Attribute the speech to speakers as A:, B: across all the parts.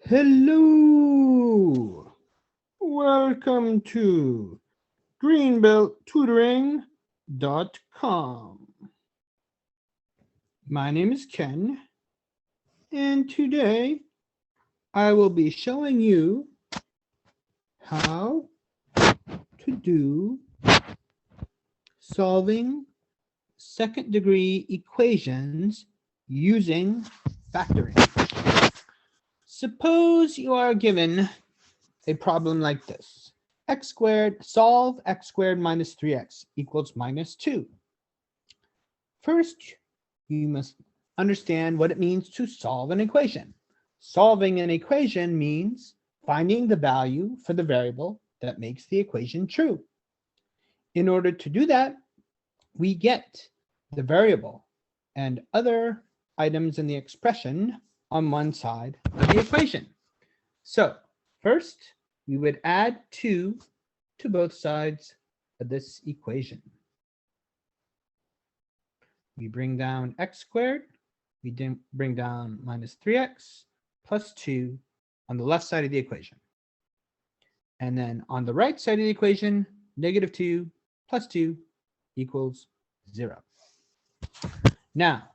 A: Hello, welcome to greenbelttutoring.com. My name is Ken, and today I will be showing you how to do solving second-degree equations using factoring. Suppose you are given a problem like this. X squared, solve x squared minus 3x equals minus 2. First, you must understand what it means to solve an equation. Solving an equation means finding the value for the variable that makes the equation true. In order to do that, we get the variable and other items in the expression on one side of the equation. So first, we would add 2 to both sides of this equation. We bring down x squared, we bring down minus 3x plus 2 on the left side of the equation. And then on the right side of the equation, negative 2 plus 2 equals 0. Now,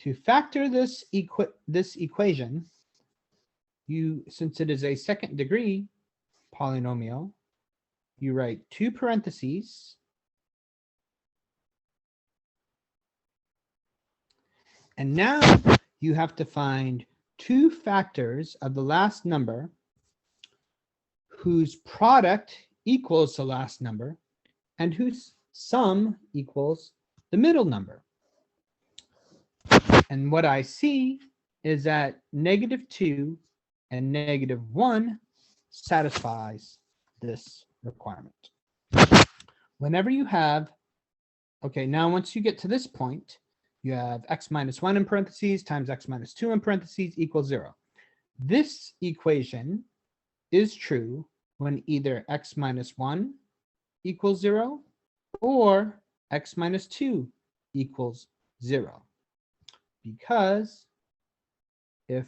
A: to factor this equation, since it is a second degree polynomial, you write 2 parentheses and now you have to find 2 factors of the last number whose product equals the last number and whose sum equals the middle number. And what I see is that negative 2 and negative 1 satisfies this requirement. Whenever you have, now once you get to this point, you have x minus 1 in parentheses times x minus 2 in parentheses equals 0. This equation is true when either x minus 1 equals 0 or x minus 2 equals 0. Because if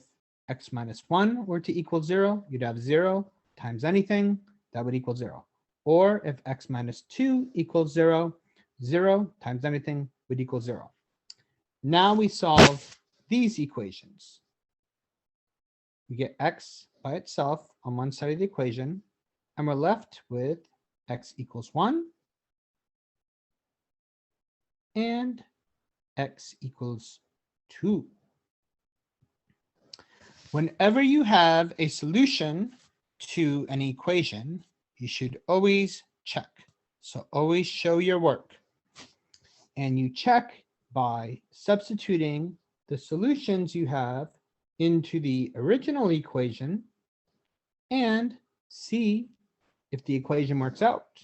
A: x minus 1 were to equal 0, you'd have 0 times anything, that would equal 0. Or if x minus 2 equals 0, 0 times anything would equal 0. Now we solve these equations. We get x by itself on one side of the equation, and we're left with x equals 1 and x equals 2. Whenever you have a solution to an equation, you should always check. So always show your work. And you check by substituting the solutions you have into the original equation and see if the equation works out.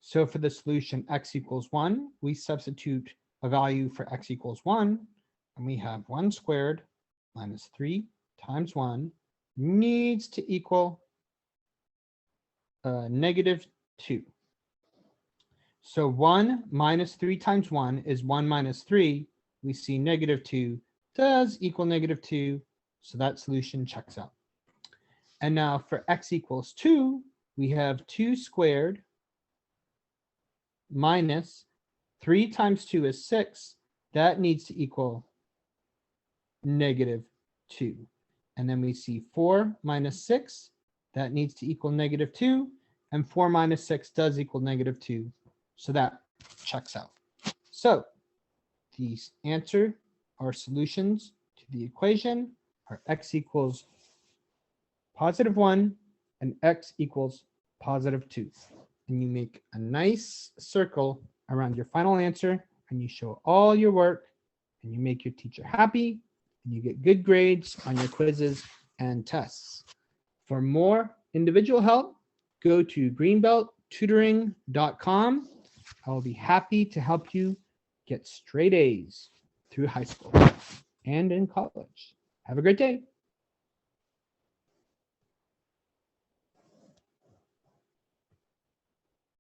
A: So for the solution x equals 1, we substitute a value for x equals 1, and we have 1 squared minus 3 times 1 needs to equal negative 2. So 1 minus 3 times 1 is 1 minus 3. We see negative 2 does equal negative 2, so that solution checks out. And now for x equals 2, we have 2 squared minus 3 times 2 is 6. That needs to equal negative 2. And then we see 4 minus 6. That needs to equal negative 2. And 4 minus 6 does equal negative 2. So that checks out. So the answer or solutions to the equation are x equals positive 1 and x equals positive 2. And you make a nice circle around your final answer, and you show all your work, and you make your teacher happy, and you get good grades on your quizzes and tests. For more individual help, go to greenbelttutoring.com. I will be happy to help you get straight A's through high school and in college. Have a great day.